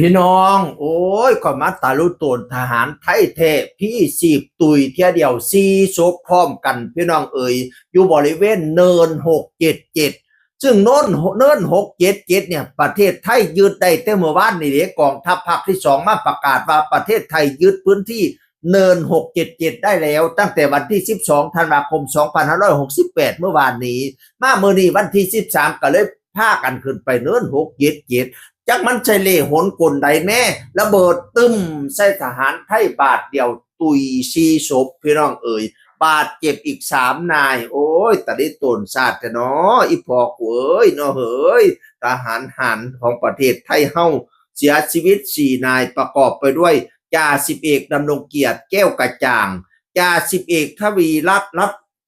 พี่น้องโอ้ยก่อนมาตาลุตนทหารไทยเทพี่สีบตุยเที่ยเดียวซีศพพร้อมกันพี่น้องเอ๋ยอยู่บริเวณเนิน677ซึ่งเนิน677เนี่ยประเทศไทยยึดได้แต่เมื่อวานนี่เด็กกองทัพภาคที่สองมาประกาศว่าประเทศไทยยึดพื้นที่เนิน677ได้แล้วตั้งแต่วันที่12ธันวาคม2568เมื่อวานนี้มาเมื่อนี้วันที่13ก็เลยพากันขึ้นไปเนิน677จักมันใช่เล่หนกลใดแน่ระเบิดตึมใส่ทหารไทยบาทเดียวตุยชีศพพี่น้องเอ๋ยบาดเจ็บอีก3 นายโอ้ยตะได้ตนศาสตร์แต่เนาะอีพอกเอ้ยเนาะเฮ้ยทหารหันของประเทศไทยเฮาเสียชีวิต4 นายประกอบไปด้วยจ่าสิบเอกดำรงเกียรติแก้วกระจ่างจ่าสิบเอกทวีรั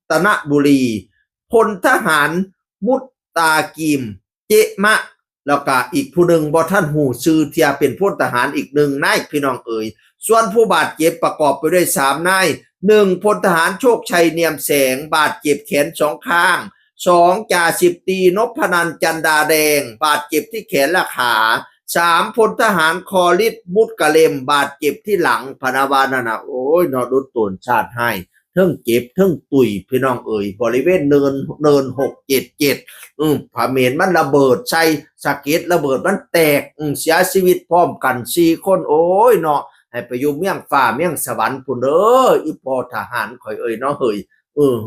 ตนบุรีพลทหารมุตตากิมเจมะ แล้วก็อีกผู้หนึ่งบ่ท่านหูชื่อเทียเป็นพลทหารอีก1 นายพี่น้องเอ๋ยส่วนผู้บาดเจ็บประกอบไปด้วย3 นาย1พลทหารโชคชัยเนียมแสงบาดเจ็บแขน2 ข้าง2จ่าสิบตรีนพนันท์จันดาแดงบาดเจ็บที่แขนและขา3พลทหารคอลิศมุดกะเลมบาดเจ็บที่หลังพนาวานานะโอ้ยนอดุตนชาติให้เทิงเจ็บเทิงตุยพี่น้องเอ๋ยบริเวณเนิน677ผาเขมรมันระเบิดใส่สะเก็ดระเบิดมันแตกเสียชีวิตพร้อมกัน4 คนโอ้ยเนาะให้ไปอยู่เมียงฟ้าเมียงสวรรค์พุ่นเด้ออีพอทหารข่อยเอ้ยเนาะเฮ้ย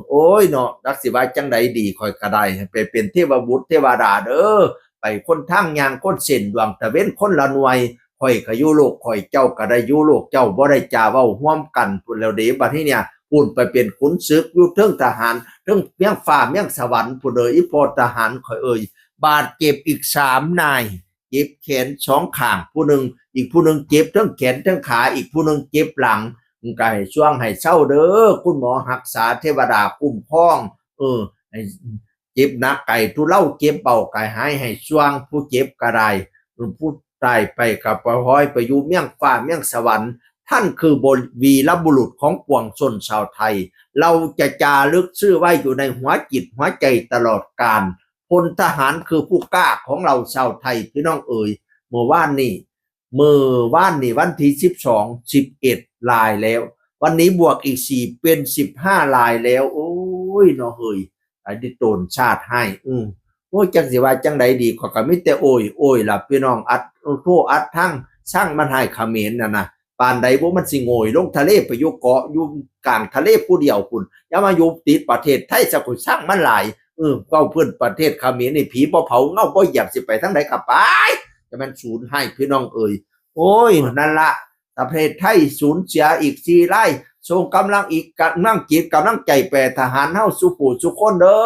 โอ้ยเนาะรักสิว่าจังใดดีข่อยก็ได้ให้ไปเป็นเทวบุตรเทวดาเด้อไปคนทางยางคนเส้นดวงตะเว้นคนละหน่วยข่อยก็อยู่โลกข่อยเจ้าก็ได้อยู่โลกเจ้าบ่ได้จาเว้าร่วมกันพุ่นแล้วเด้บัดนี้เนี่ยพุ่นไปเป็นขุนศึกอยู่เทิงทหารเทิงเมียงฟ้าเมียงสวรรค์พุ่นเด้ออีพอทหารข่อยเอ้ยบาดเจ็บอีก3 นายเจ็บแขน2 ข้างผู้หนึ่งอีกผู้หนึ่งเจ็บทั้งแขนทั้งขาอีกผู้หนึ่งเจ็บหลังก็ให้ช่วงให้เศร้าเด้อคุณหมอรักษาเทวดาคุ้มครองให้เจ็บหนักไก่ทุเล่าเจ็บเบาไก่หายให้ช่วงผู้เจ็บก็ได้ผู้ตายไปกับปห้อยไปอยู่เมี่ยงฟ้าเมี่ยงสวรรค์ท่านคือบวีรบุรุษของปวงชนชาวไทยเราจะจารึกชื่อไว้อยู่ในหัวจิตหัวใจตลอดกาลพลทหารคือผู้กล้าของเราชาวไทยพี่น้องเอ๋ยเมื่อวานนี้วันที่11 รายแล้ววันนี้บวกอีก4เป็น15 รายแล้วโอ้ยเนาะเฮ้ยไอ้ที่โตนชาติให้โอ้ยจังสิว่าจังใดดีขอก็มีแต่โอ้ยล่ะพี่น้องอัดโทอัดทั้งช่างมันให้เขมรน่ะนะปานใดบ่มันสิโงยลงทะเลไปอยู่เกาะอยู่กลางทะเลผู้เดียวพุ่นอย่ามาอยู่ติดประเทศไทยซะกูช่างมันหลายเว้าเพิ่นประเทศเขมรนี่ผีบ่เผาเงาบ่เหยียบสิไปทางใดก็ไปจะมันสูญให้พี่น้องเอ่ยโอ้ยนั่นละประเทศไทยสูญเสียอีก4 รายส่งกำลังอีกกำลังจิตกำลังใจแปรทหารเฮาสุผู้สุคนเด้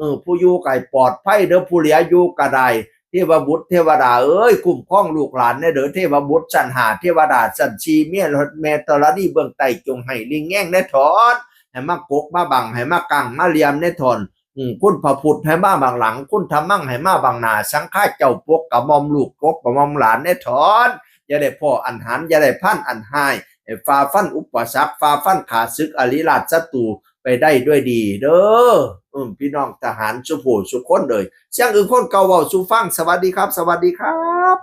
อผู้อยู่ไก่ปลอดภัยเด้อผู้เหลืออยู่ก็ได้เทวบุตรเทวดาเอ้ยคุ้มครองลูกหลานเด้อเทวบุตรชั้น5เทวดาชั้น4เมียแม่ธรณีเบื้องใต้จงให้ลิงแง่งได้ถอนให้มากกมาบังให้มากังมาเลียมได้ถอนคุณพระพุทธให้มาบางหลังคุณธรรมังให้มาบางหน้าสังฆาเจ้าปกกะมอมลูกปกกะมอมหลานได้ถอนอย่าได้พ่ออันหันอย่าได้พันอันหายฝ่าฟันอุปสรรคฝ่าฟันขาศึกอริราชศัตรูไปได้ด้วยดีเด้อพี่น้องทหารสุโขสุคนเลยเสียงอื่นคนเก่าเว้าสู่ฟังสวัสดีครับสวัสดีครับ